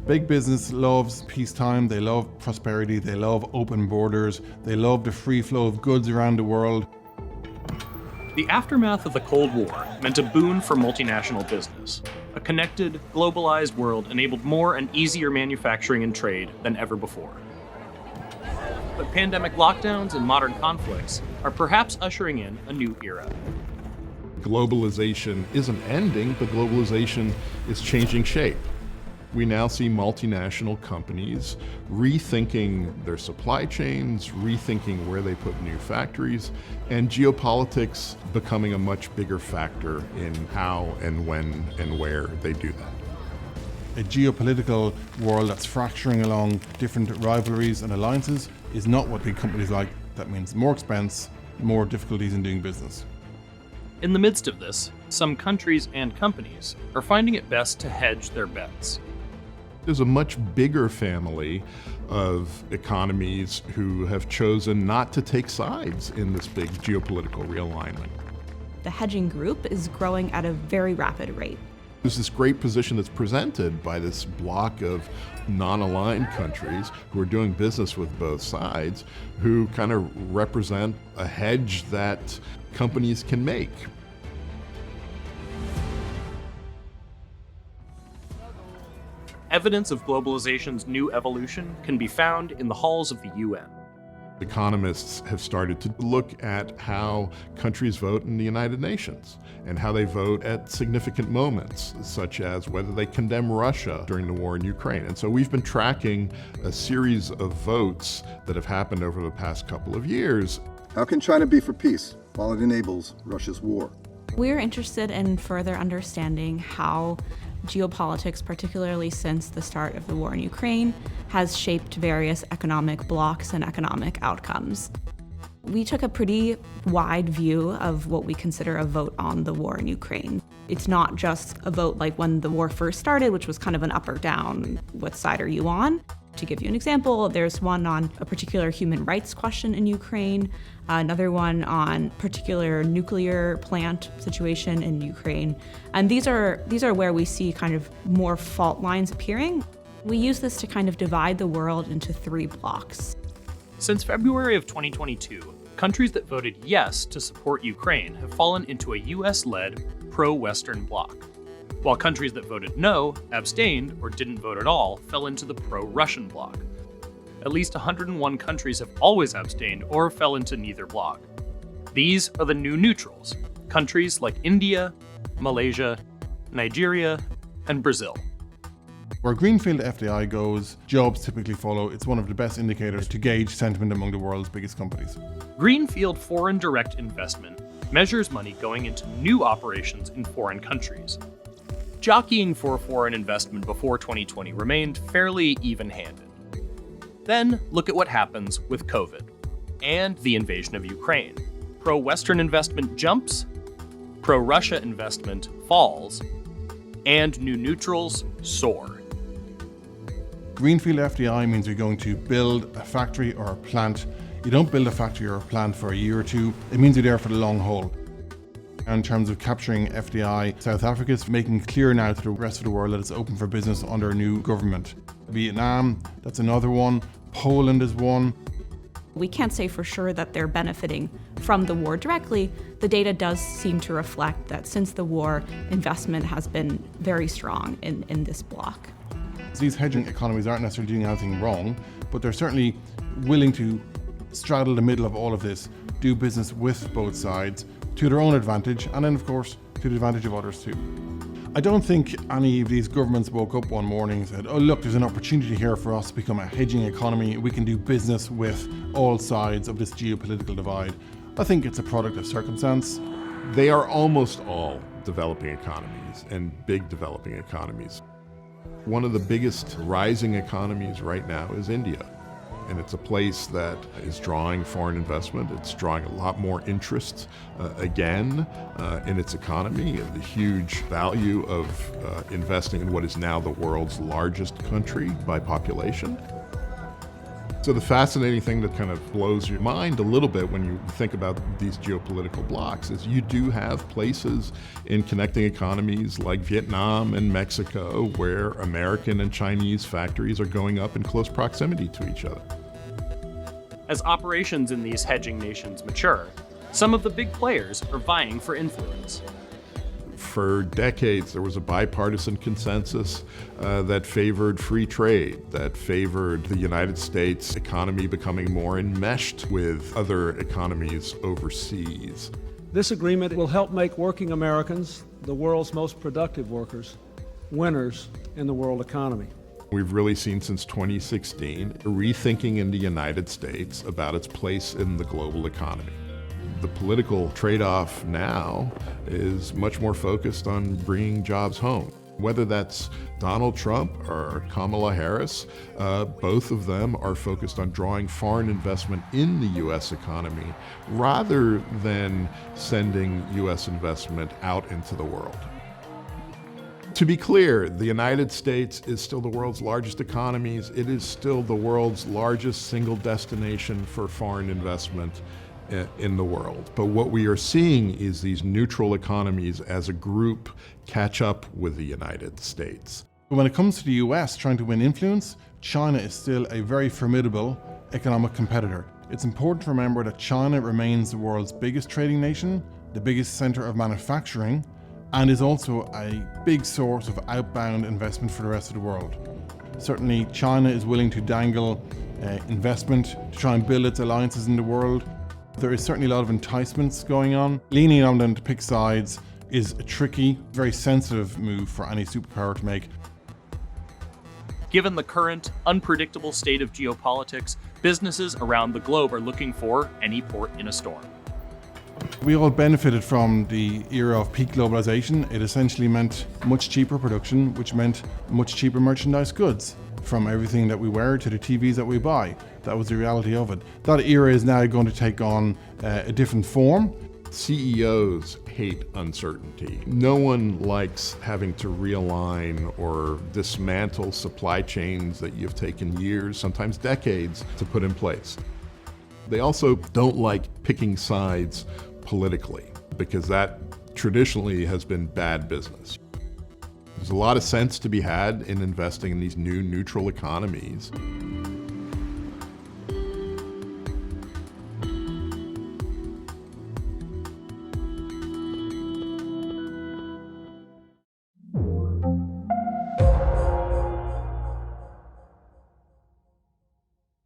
Big business loves peacetime, they love prosperity, they love open borders, they love the free flow of goods around the world. The aftermath of the Cold War meant a boon for multinational business. A connected, globalized world enabled more and easier manufacturing and trade than ever before. But pandemic lockdowns and modern conflicts are perhaps ushering in a new era. Globalization isn't ending, but globalization is changing shape. We now see multinational companies rethinking their supply chains, rethinking where they put new factories, and geopolitics becoming a much bigger factor in how and when and where they do that. A geopolitical world that's fracturing along different rivalries and alliances is not what big companies like. That means more expense, more difficulties in doing business. In the midst of this, some countries and companies are finding it best to hedge their bets. There's a much bigger family of economies who have chosen not to take sides in this big geopolitical realignment. The hedging group is growing at a very rapid rate. There's this great position that's presented by this block of non-aligned countries who are doing business with both sides, who kind of represent a hedge that companies can make. Evidence of globalization's new evolution can be found in the halls of the UN. Economists have started to look at how countries vote in the United Nations and how they vote at significant moments, such as whether they condemn Russia during the war in Ukraine. And so we've been tracking a series of votes that have happened over the past couple of years. How can China be for peace while it enables Russia's war? We're interested in further understanding how geopolitics, particularly since the start of the war in Ukraine, has shaped various economic blocs and economic outcomes. We took a pretty wide view of what we consider a vote on the war in Ukraine. It's not just a vote like when the war first started, which was kind of an up or down, what side are you on? To give you an example, there's one on a particular human rights question in Ukraine, another one on particular nuclear plant situation in Ukraine. And these are where we see kind of more fault lines appearing. We use this to kind of divide the world into three blocks. Since February of 2022, countries that voted yes to support Ukraine have fallen into a US-led pro-Western bloc, while countries that voted no, abstained, or didn't vote at all fell into the pro-Russian bloc. At least 101 countries have always abstained or fell into neither bloc. These are the new neutrals, countries like India, Malaysia, Nigeria, and Brazil. Where greenfield FDI goes, jobs typically follow. It's one of the best indicators to gauge sentiment among the world's biggest companies. Greenfield foreign direct investment measures money going into new operations in foreign countries. Jockeying for foreign investment before 2020 remained fairly even-handed. Then look at what happens with COVID and the invasion of Ukraine. Pro-Western investment jumps, pro-Russia investment falls, and new neutrals soar. Greenfield FDI means you're going to build a factory or a plant. You don't build a factory or a plant for a year or two. It means you're there for the long haul. In terms of capturing FDI, South Africa is making clear now to the rest of the world that it's open for business under a new government. Vietnam, that's another one. Poland is one. We can't say for sure that they're benefiting from the war directly. The data does seem to reflect that since the war, investment has been very strong in this bloc. These hedging economies aren't necessarily doing anything wrong, but they're certainly willing to straddle the middle of all of this, do business with both sides to their own advantage, and then of course to the advantage of others too. I don't think any of these governments woke up one morning and said, oh look, there's an opportunity here for us to become a hedging economy. We can do business with all sides of this geopolitical divide. I think it's a product of circumstance. They are almost all developing economies and big developing economies. One of the biggest rising economies right now is India. And it's a place that is drawing foreign investment. It's drawing a lot more interest, again, in its economy, the huge value of investing in what is now the world's largest country by population. So the fascinating thing that kind of blows your mind a little bit when you think about these geopolitical blocks is you do have places in connecting economies like Vietnam and Mexico where American and Chinese factories are going up in close proximity to each other. As operations in these hedging nations mature, some of the big players are vying for influence. For decades, there was a bipartisan consensus that favored free trade, that favored the United States economy becoming more enmeshed with other economies overseas. This agreement will help make working Americans, the world's most productive workers, winners in the world economy. We've really seen since 2016 a rethinking in the United States about its place in the global economy. The political trade-off now is much more focused on bringing jobs home. Whether that's Donald Trump or Kamala Harris, both of them are focused on drawing foreign investment in the U.S. economy rather than sending U.S. investment out into the world. To be clear, the United States is still the world's largest economy. It is still the world's largest single destination for foreign investment in the world. But what we are seeing is these neutral economies as a group catch up with the United States. But when it comes to the US trying to win influence, China is still a very formidable economic competitor. It's important to remember that China remains the world's biggest trading nation, the biggest center of manufacturing, and is also a big source of outbound investment for the rest of the world. Certainly, China is willing to dangle investment to try and build its alliances in the world. There is certainly a lot of enticements going on. Leaning on them to pick sides is a tricky, very sensitive move for any superpower to make. Given the current, unpredictable state of geopolitics, businesses around the globe are looking for any port in a storm. We all benefited from the era of peak globalization. It essentially meant much cheaper production, which meant much cheaper merchandise goods. From everything that we wear to the TVs that we buy. That was the reality of it. That era is now going to take on a different form. CEOs hate uncertainty. No one likes having to realign or dismantle supply chains that you've taken years, sometimes decades, to put in place. They also don't like picking sides politically, because that traditionally has been bad business. There's a lot of sense to be had in investing in these new neutral economies.